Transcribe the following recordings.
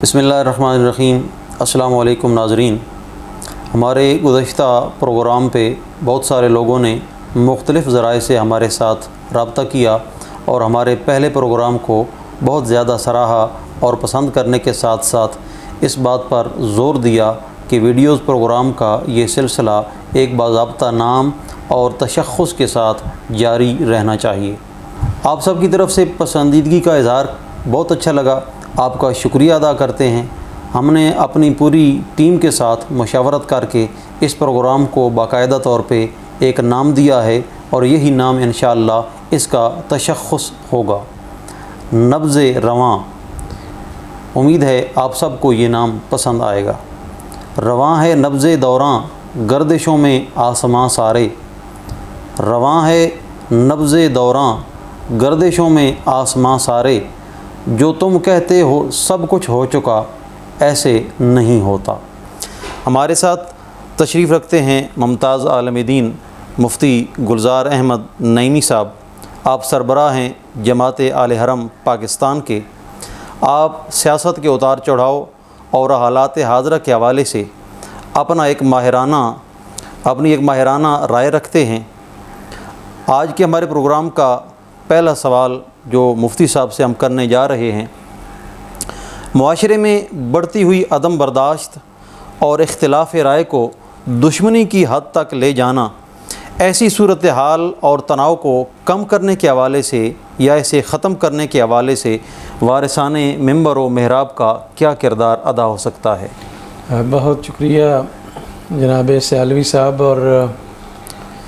بسم اللہ الرحمن الرحیم۔ السلام علیکم ناظرین، ہمارے گزشتہ پروگرام پہ بہت سارے لوگوں نے مختلف ذرائع سے ہمارے ساتھ رابطہ کیا اور ہمارے پہلے پروگرام کو بہت زیادہ سراہا اور پسند کرنے کے ساتھ ساتھ اس بات پر زور دیا کہ ویڈیوز پروگرام کا یہ سلسلہ ایک باضابطہ نام اور تشخص کے ساتھ جاری رہنا چاہیے۔ آپ سب کی طرف سے پسندیدگی کا اظہار بہت اچھا لگا، آپ کا شکریہ ادا کرتے ہیں۔ ہم نے اپنی پوری ٹیم کے ساتھ مشاورت کر کے اس پروگرام کو باقاعدہ طور پہ ایک نام دیا ہے اور یہی نام انشاءاللہ اس کا تشخص ہوگا، نبض رواں۔ امید ہے آپ سب کو یہ نام پسند آئے گا۔ رواں ہے نبض دوراں گردشوں میں آسماں سارے، رواں ہے نبض دوراں گردشوں میں آسماں سارے، جو تم کہتے ہو سب کچھ ہو چکا ایسے نہیں ہوتا۔ ہمارے ساتھ تشریف رکھتے ہیں ممتاز عالم دین مفتی گلزار احمد نعیمی صاحب۔ آپ سربراہ ہیں جماعت آل حرم پاکستان کے۔ آپ سیاست کے اتار چڑھاؤ اور حالات حاضرہ کے حوالے سے اپنی ایک ماہرانہ رائے رکھتے ہیں۔ آج کے ہمارے پروگرام کا پہلا سوال جو مفتی صاحب سے ہم کرنے جا رہے ہیں، معاشرے میں بڑھتی ہوئی عدم برداشت اور اختلاف رائے کو دشمنی کی حد تک لے جانا، ایسی صورتحال اور تناؤ کو کم کرنے کے حوالے سے یا اسے ختم کرنے کے حوالے سے وارثان منبر و محراب کا کیا کردار ادا ہو سکتا ہے؟ بہت شکریہ جناب سیالوی صاحب، اور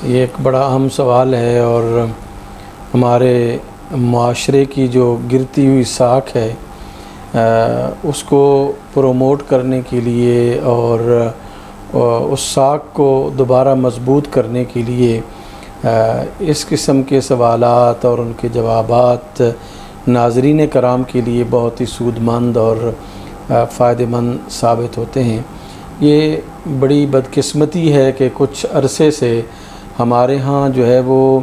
یہ ایک بڑا اہم سوال ہے اور ہمارے معاشرے کی جو گرتی ہوئی ساکھ ہے اس کو پروموٹ کرنے کے لیے اور اس ساکھ کو دوبارہ مضبوط کرنے کے لیے اس قسم کے سوالات اور ان کے جوابات ناظرین کرام کے لیے بہت ہی سود مند اور فائدہ مند ثابت ہوتے ہیں۔ یہ بڑی بدقسمتی ہے کہ کچھ عرصے سے ہمارے ہاں جو ہے وہ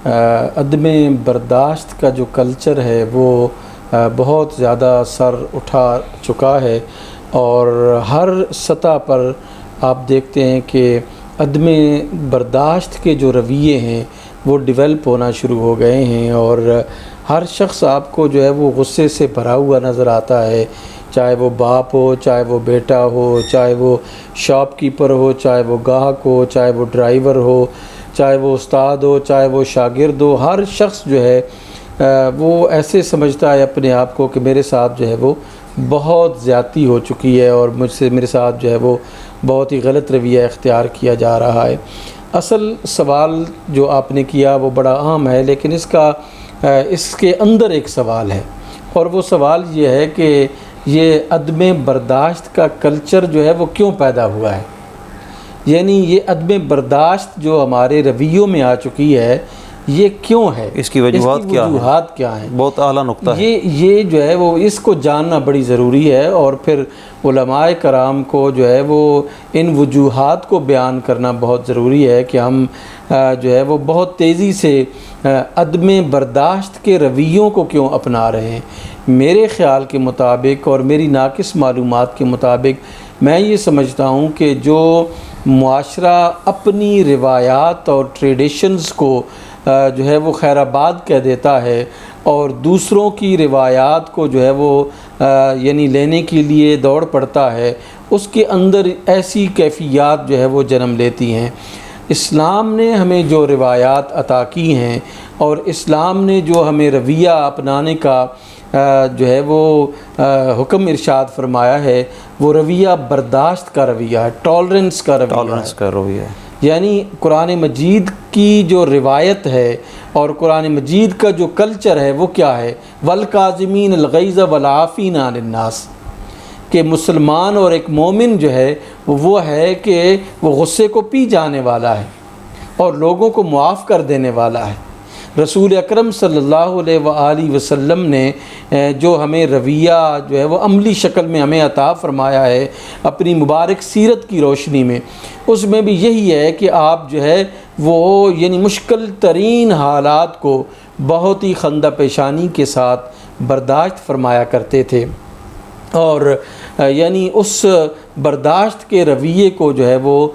عدم برداشت کا جو کلچر ہے وہ بہت زیادہ سر اٹھا چکا ہے، اور ہر سطح پر آپ دیکھتے ہیں کہ عدم برداشت کے جو رویے ہیں وہ ڈیولپ ہونا شروع ہو گئے ہیں، اور ہر شخص آپ کو جو ہے وہ غصے سے بھرا ہوا نظر آتا ہے، چاہے وہ باپ ہو، چاہے وہ بیٹا ہو، چاہے وہ شاپ کیپر ہو، چاہے وہ گاہک ہو، چاہے وہ ڈرائیور ہو، چاہے وہ استاد ہو، چاہے وہ شاگرد ہو۔ ہر شخص جو ہے وہ ایسے سمجھتا ہے اپنے آپ کو کہ میرے ساتھ جو ہے وہ بہت زیادتی ہو چکی ہے اور میرے ساتھ جو ہے وہ بہت ہی غلط رویہ اختیار کیا جا رہا ہے۔ اصل سوال جو آپ نے کیا وہ بڑا اہم ہے، لیکن اس کے اندر ایک سوال ہے، اور وہ سوال یہ ہے کہ یہ عدم برداشت کا کلچر جو ہے وہ کیوں پیدا ہوا ہے؟ یعنی یہ عدم برداشت جو ہمارے رویوں میں آ چکی ہے یہ کیوں ہے؟ اس کی وجوہات کیا ہیں؟ بہت اعلیٰ نقطہ ہے۔ یہ جو ہے وہ اس کو جاننا بڑی ضروری ہے، اور پھر علماء کرام کو جو ہے وہ ان وجوہات کو بیان کرنا بہت ضروری ہے کہ ہم جو ہے وہ بہت تیزی سے عدم برداشت کے رویوں کو کیوں اپنا رہے ہیں۔ میرے خیال کے مطابق اور میری ناقص معلومات کے مطابق میں یہ سمجھتا ہوں کہ جو معاشرہ اپنی روایات اور ٹریڈیشنز کو جو ہے وہ خیر آباد کہہ دیتا ہے اور دوسروں کی روایات کو جو ہے وہ یعنی لینے کے لیے دوڑ پڑتا ہے، اس کے اندر ایسی کیفیات جو ہے وہ جنم لیتی ہیں۔ اسلام نے ہمیں جو روایات عطا کی ہیں اور اسلام نے جو ہمیں رویہ اپنانے کا جو ہے وہ حکم ارشاد فرمایا ہے، وہ رویہ برداشت کا رویہ ہے، ٹالرنس کا رویہ ہے۔ یعنی قرآن مجید کی جو روایت ہے اور قرآن مجید کا جو کلچر ہے وہ کیا ہے؟ وَالْكَاظِمِينَ الْغَيْظَ وَالْعَافِينَ عَنِ النَّاسِ، کہ مسلمان اور ایک مومن جو ہے وہ ہے کہ وہ غصے کو پی جانے والا ہے اور لوگوں کو معاف کر دینے والا ہے۔ رسول اکرم صلی اللہ علیہ وآلہ وسلم نے جو ہمیں رویہ جو ہے وہ عملی شکل میں ہمیں عطا فرمایا ہے اپنی مبارک سیرت کی روشنی میں، اس میں بھی یہی ہے کہ آپ جو ہے وہ یعنی مشکل ترین حالات کو بہت ہی خندہ پیشانی کے ساتھ برداشت فرمایا کرتے تھے۔ اور یعنی اس برداشت کے رویے کو جو ہے وہ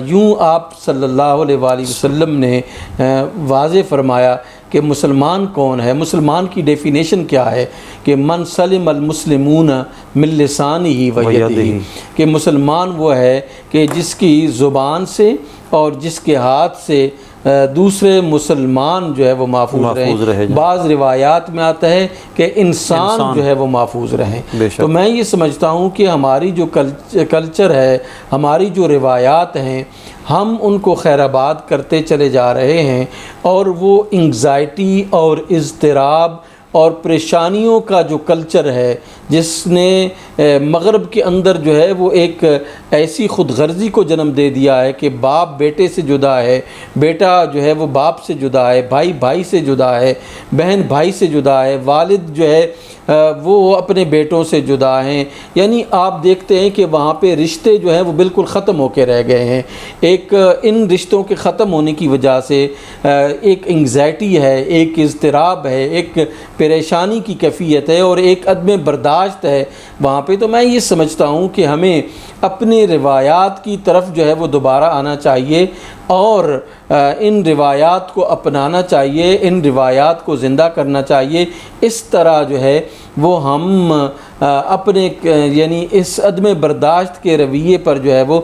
یوں آپ صلی اللہ علیہ وآلہ وسلم نے واضح فرمایا کہ مسلمان کون ہے. مسلمان کی ڈیفینیشن کیا ہے کہ من سلم المسلمون من لسانہ و یدہ، کہ مسلمان وہ ہے کہ جس کی زبان سے اور جس کے ہاتھ سے دوسرے مسلمان جو ہے وہ محفوظ رہیں. بعض روایات میں آتا ہے کہ انسان جو ہے وہ محفوظ رہیں. تو میں یہ سمجھتا ہوں کہ ہماری جو کلچر ہے، ہماری جو روایات ہیں، ہم ان کو خیر آباد کرتے چلے جا رہے ہیں، اور وہ انگزائٹی اور اضطراب اور پریشانیوں کا جو کلچر ہے، جس نے مغرب کے اندر جو ہے وہ ایک ایسی خود غرضی کو جنم دے دیا ہے کہ باپ بیٹے سے جدا ہے، بیٹا جو ہے وہ باپ سے جدا ہے، بھائی بھائی سے جدا ہے، بہن بھائی سے جدا ہے، والد جو ہے وہ اپنے بیٹوں سے جدا ہیں. یعنی آپ دیکھتے ہیں کہ وہاں پہ رشتے جو ہیں وہ بالکل ختم ہو کے رہ گئے ہیں. ایک ان رشتوں کے ختم ہونے کی وجہ سے ایک انگزائٹی ہے، ایک اضطراب ہے، ایک پریشانی کی کیفیت ہے، اور ایک عدم برداشت ہے وہاں پہ. تو میں یہ سمجھتا ہوں کہ ہمیں اپنے روایات کی طرف جو ہے وہ دوبارہ آنا چاہیے، اور ان روایات کو اپنانا چاہیے، ان روایات کو زندہ کرنا چاہیے. اس طرح جو ہے وہ ہم اپنے یعنی اس عدم برداشت کے رویے پر جو ہے وہ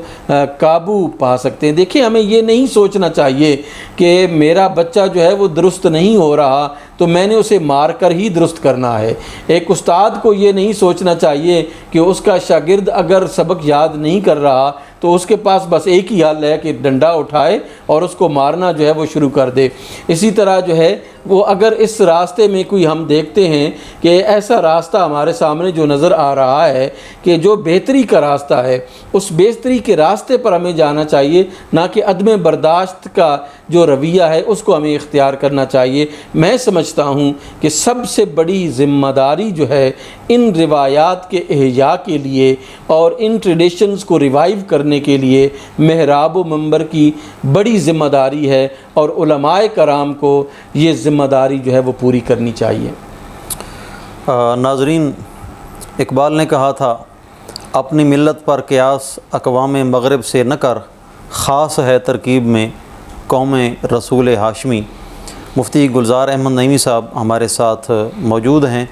قابو پا سکتے ہیں. دیکھیں، ہمیں یہ نہیں سوچنا چاہیے کہ میرا بچہ جو ہے وہ درست نہیں ہو رہا تو میں نے اسے مار کر ہی درست کرنا ہے. ایک استاد کو یہ نہیں سوچنا چاہیے کہ اس کا شاگرد اگر سبق یاد نہیں کر رہا تو اس کے پاس بس ایک ہی حل ہے کہ ڈنڈا اٹھائے اور اس کو مارنا جو ہے وہ شروع کر دے. اسی طرح جو ہے وہ اگر اس راستے میں کوئی ہم دیکھتے ہیں کہ ایسا راستہ ہمارے سامنے جو نظر آ رہا ہے کہ جو بہتری کا راستہ ہے، اس بہتری کے راستے پر ہمیں جانا چاہیے، نہ کہ عدم برداشت کا جو رویہ ہے اس کو ہمیں اختیار کرنا چاہیے. میں سمجھتا ہوں کہ سب سے بڑی ذمہ داری جو ہے ان روایات کے احیاء کے لیے اور ان ٹریڈیشنز کو ریوائیو کرنے کے لیے محراب و منبر کی بڑی ذمہ داری ہے، اور علماء کرام کو یہ ذمہ داری جو ہے وہ پوری کرنی چاہیے. ناظرین، اقبال نے کہا تھا، اپنی ملت پر قیاس اقوام مغرب سے نہ کر، خاص ہے ترکیب میں قوم رسول ہاشمی. مفتی گلزار احمد نعیمی صاحب ہمارے ساتھ موجود ہیں،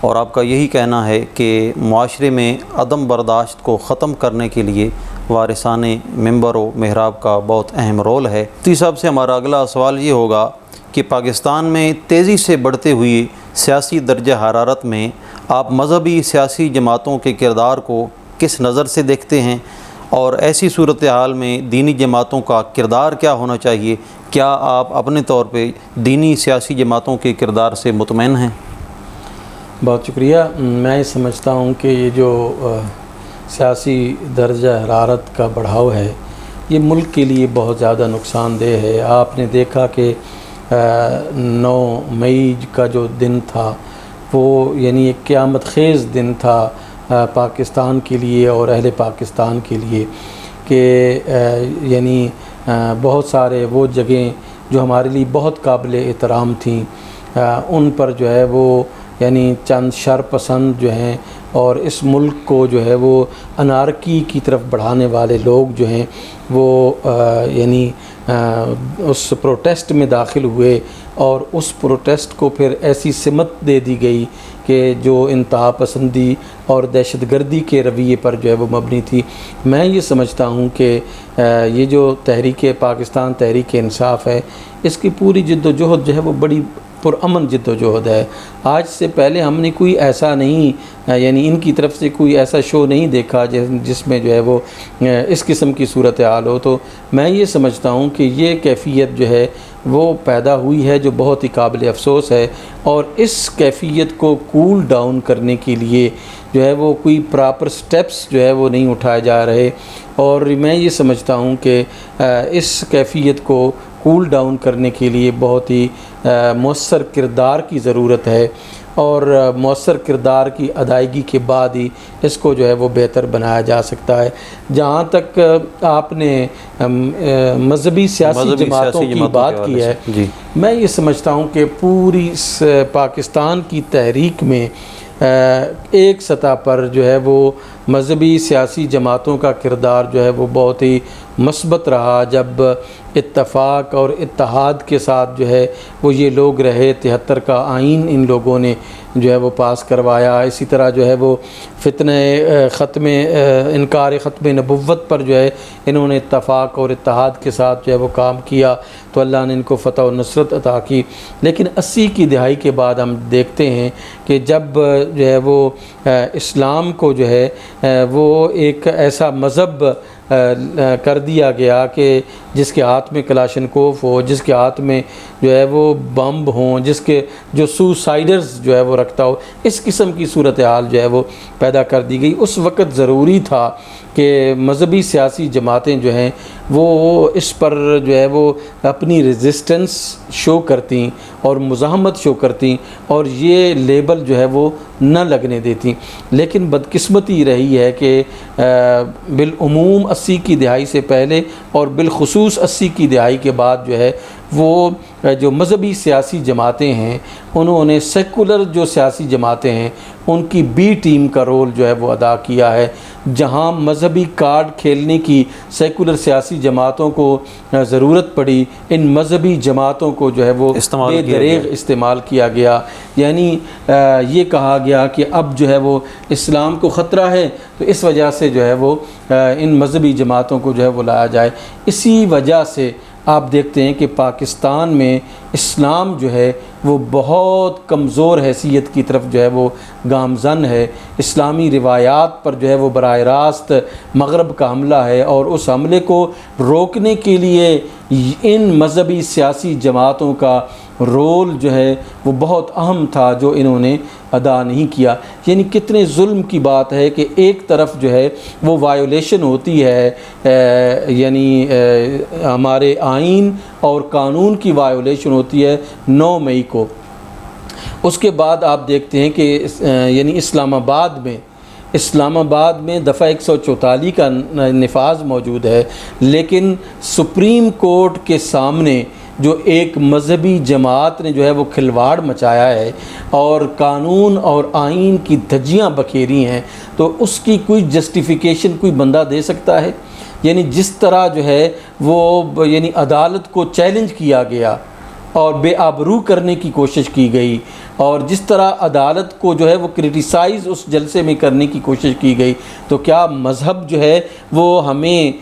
اور آپ کا یہی کہنا ہے کہ معاشرے میں عدم برداشت کو ختم کرنے کے لیے وارثان منبر و محراب کا بہت اہم رول ہے. مفتی صاحب سے ہمارا اگلا سوال یہ ہوگا کہ پاکستان میں تیزی سے بڑھتے ہوئی سیاسی درجہ حرارت میں آپ مذہبی سیاسی جماعتوں کے کردار کو کس نظر سے دیکھتے ہیں، اور ایسی صورتحال میں دینی جماعتوں کا کردار کیا ہونا چاہیے؟ کیا آپ اپنے طور پہ دینی سیاسی جماعتوں کے کردار سے مطمئن ہیں؟ بہت شکریہ. میں سمجھتا ہوں کہ یہ جو سیاسی درجہ حرارت کا بڑھاؤ ہے یہ ملک کے لیے بہت زیادہ نقصان دہ ہے. آپ نے دیکھا کہ 9 مئی کا جو دن تھا وہ یعنی ایک قیامت خیز دن تھا پاکستان کے لیے اور اہل پاکستان کے لیے، کہ یعنی بہت سارے وہ جگہیں جو ہمارے لیے بہت قابل احترام تھیں ان پر جو ہے وہ یعنی چند شر پسند جو ہیں اور اس ملک کو جو ہے وہ انارکی کی طرف بڑھانے والے لوگ جو ہیں وہ یعنی اس پروٹیسٹ میں داخل ہوئے، اور اس پروٹیسٹ کو پھر ایسی سمت دے دی گئی کہ جو انتہا پسندی اور دہشت گردی کے رویے پر جو ہے وہ مبنی تھی. میں یہ سمجھتا ہوں کہ یہ جو تحریک پاکستان تحریک انصاف ہے، اس کی پوری جد و جہد جو ہے وہ بڑی پرامن جد و جہد ہے. آج سے پہلے ہم نے کوئی ایسا نہیں یعنی ان کی طرف سے کوئی ایسا شو نہیں دیکھا جس میں جو ہے وہ اس قسم کی صورتحال ہو. تو میں یہ سمجھتا ہوں کہ یہ کیفیت جو ہے وہ پیدا ہوئی ہے جو بہت ہی قابل افسوس ہے، اور اس کیفیت کو کول ڈاؤن کرنے کے لیے جو ہے وہ کوئی پراپر سٹیپس جو ہے وہ نہیں اٹھائے جا رہے. اور میں یہ سمجھتا ہوں کہ اس کیفیت کو کول ڈاؤن کرنے کے لیے بہت ہی مؤثر کردار کی ضرورت ہے، اور مؤثر کردار کی ادائیگی کے بعد ہی اس کو جو ہے وہ بہتر بنایا جا سکتا ہے. جہاں تک آپ نے مذہبی سیاسی جماعتوں کی بات کی ہے، میں یہ سمجھتا ہوں کہ پوری پاکستان کی تحریک میں ایک سطح پر جو ہے وہ مذہبی سیاسی جماعتوں کا کردار جو ہے وہ بہت ہی مثبت رہا، جب اتفاق اور اتحاد کے ساتھ جو ہے وہ یہ لوگ رہے۔ 73 کا آئین ان لوگوں نے جو ہے وہ پاس کروایا۔ اسی طرح جو ہے وہ فتنہ انکار ختم نبوت پر جو ہے انہوں نے اتفاق اور اتحاد کے ساتھ جو ہے وہ کام کیا، تو اللہ نے ان کو فتح و نصرت عطا کی۔ لیکن 80 کی دہائی کے بعد ہم دیکھتے ہیں کہ جب جو ہے وہ اسلام کو جو ہے وہ ایک ایسا مذہب کر دیا گیا کہ جس کے ہاتھ میں کلاشنکوف ہو، جس کے ہاتھ میں جو ہے وہ بمب ہوں، جس کے جو سوسائڈرز جو ہے وہ رکھتا ہو، اس قسم کی صورتحال جو ہے وہ پیدا کر دی گئی۔ اس وقت ضروری تھا کہ مذہبی سیاسی جماعتیں جو ہیں وہ اس پر جو ہے وہ اپنی ریزسٹنس شو کرتیں اور مزاحمت شو کرتیں اور یہ لیبل جو ہے وہ نہ لگنے دیتی۔ لیکن بدقسمتی رہی ہے کہ بالعموم 80 کی دہائی سے پہلے اور بالخصوص 80 کی دہائی کے بعد جو ہے وہ جو مذہبی سیاسی جماعتیں ہیں انہوں نے سیکولر جو سیاسی جماعتیں ہیں ان کی بی ٹیم کا رول جو ہے وہ ادا کیا ہے۔ جہاں مذہبی کارڈ کھیلنے کی سیکولر سیاسی جماعتوں کو ضرورت پڑی، ان مذہبی جماعتوں کو جو ہے وہ بے دریغ استعمال کیا گیا۔ یعنی یہ کہا گیا کہ اب جو ہے وہ اسلام کو خطرہ ہے، تو اس وجہ سے جو ہے وہ ان مذہبی جماعتوں کو جو ہے وہ لایا جائے۔ اسی وجہ سے آپ دیکھتے ہیں کہ پاکستان میں اسلام جو ہے وہ بہت کمزور حیثیت کی طرف جو ہے وہ گامزن ہے۔ اسلامی روایات پر جو ہے وہ براہ راست مغرب کا حملہ ہے، اور اس حملے کو روکنے کے لیے ان مذہبی سیاسی جماعتوں کا رول جو ہے وہ بہت اہم تھا جو انہوں نے ادا نہیں کیا۔ یعنی کتنے ظلم کی بات ہے کہ ایک طرف جو ہے وہ وائیولیشن ہوتی ہے، یعنی ہمارے آئین اور قانون کی وائیولیشن ہوتی ہے 9 مئی کو۔ اس کے بعد آپ دیکھتے ہیں کہ یعنی اسلام آباد میں دفعہ 144 کا نفاذ موجود ہے، لیکن سپریم کورٹ کے سامنے جو ایک مذہبی جماعت نے جو ہے وہ کھلواڑ مچایا ہے اور قانون اور آئین کی دھجیاں بکھیری ہیں، تو اس کی کوئی جسٹیفیکیشن کوئی بندہ دے سکتا ہے؟ یعنی جس طرح جو ہے وہ یعنی عدالت کو چیلنج کیا گیا اور بے آبرو کرنے کی کوشش کی گئی، اور جس طرح عدالت کو جو ہے وہ کرٹیسائز اس جلسے میں کرنے کی کوشش کی گئی، تو کیا مذہب جو ہے وہ ہمیں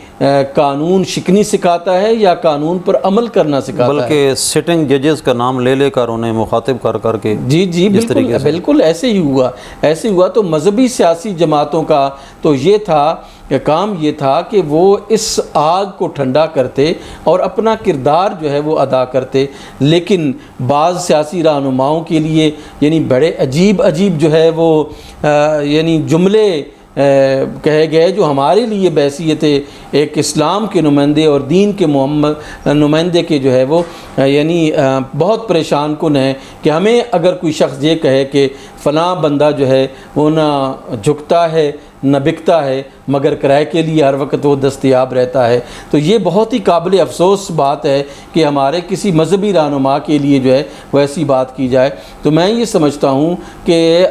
قانون شکنی سکھاتا ہے یا قانون پر عمل کرنا سکھاتا ہے؟ بلکہ سٹنگ ججز کا نام لے لے کر انہیں مخاطب کر کر کے جی بالکل ایسے ہی ہوا۔ تو مذہبی سیاسی جماعتوں کا تو یہ تھا کہ کام یہ تھا کہ وہ اس آگ کو ٹھنڈا کرتے اور اپنا کردار جو ہے وہ ادا کرتے، لیکن بعض سیاسی رہنماؤں کے لیے یعنی بڑے عجیب جو ہے وہ یعنی جملے کہے گئے جو ہمارے لیے بحیثیت ایک اسلام کے نمائندے اور دین کے نمائندے کے جو ہے وہ یعنی بہت پریشان کن ہے کہ ہمیں اگر کوئی شخص یہ کہے کہ فلاں بندہ جو ہے وہ نہ جھکتا ہے نہ بکتا ہے مگر کرائے کے لیے ہر وقت وہ دستیاب رہتا ہے، تو یہ بہت ہی قابل افسوس بات ہے کہ ہمارے کسی مذہبی رہنما کے لیے جو ہے وہ ایسی بات کی جائے۔ تو میں یہ سمجھتا ہوں کہ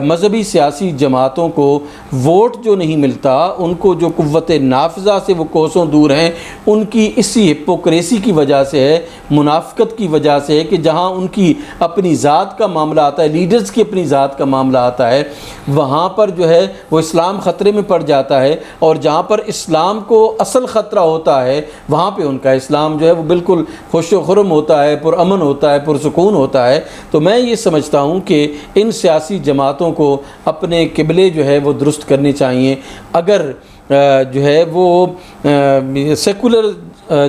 مذہبی سیاسی جماعتوں کو ووٹ جو نہیں ملتا، ان کو جو قوت نافذہ سے وہ کوسوں دور ہیں، ان کی اسی ہپوکریسی کی وجہ سے ہے، منافقت کی وجہ سے ہے کہ جہاں ان کی اپنی ذات کا معاملہ آتا ہے، لیڈرز کی اپنی ذات کا معاملہ آتا ہے، وہاں پر جو ہے وہ اسلام خطرے میں پڑ جاتا ہے، اور جہاں پر اسلام کو اصل خطرہ ہوتا ہے وہاں پہ ان کا اسلام جو ہے وہ بالکل خوش و خرم ہوتا ہے، پرامن ہوتا ہے، پرسکون ہوتا ہے۔ تو میں یہ سمجھتا ہوں کہ ان سیاسی جماعتوں کو اپنے قبلے جو ہے وہ درست کرنے چاہیے۔ اگر جو ہے وہ سیکولر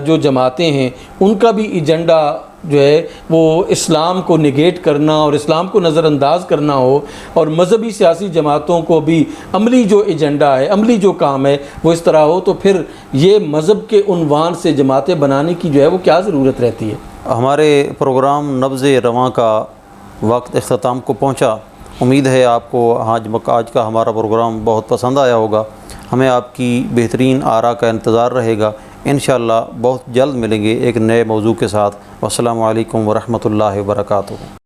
جو جماعتیں ہیں ان کا بھی ایجنڈا جو ہے وہ اسلام کو نگیٹ کرنا اور اسلام کو نظر انداز کرنا ہو، اور مذہبی سیاسی جماعتوں کو بھی عملی جو ایجنڈا ہے، عملی جو کام ہے وہ اس طرح ہو، تو پھر یہ مذہب کے عنوان سے جماعتیں بنانے کی جو ہے وہ کیا ضرورت رہتی ہے؟ ہمارے پروگرام نبض رواں کا وقت اختتام کو پہنچا۔ امید ہے آپ کو آج کا ہمارا پروگرام بہت پسند آیا ہوگا۔ ہمیں آپ کی بہترین آراء کا انتظار رہے گا۔ انشاءاللہ بہت جلد ملیں گے ایک نئے موضوع کے ساتھ۔ والسلام علیکم ورحمۃ اللہ وبرکاتہ۔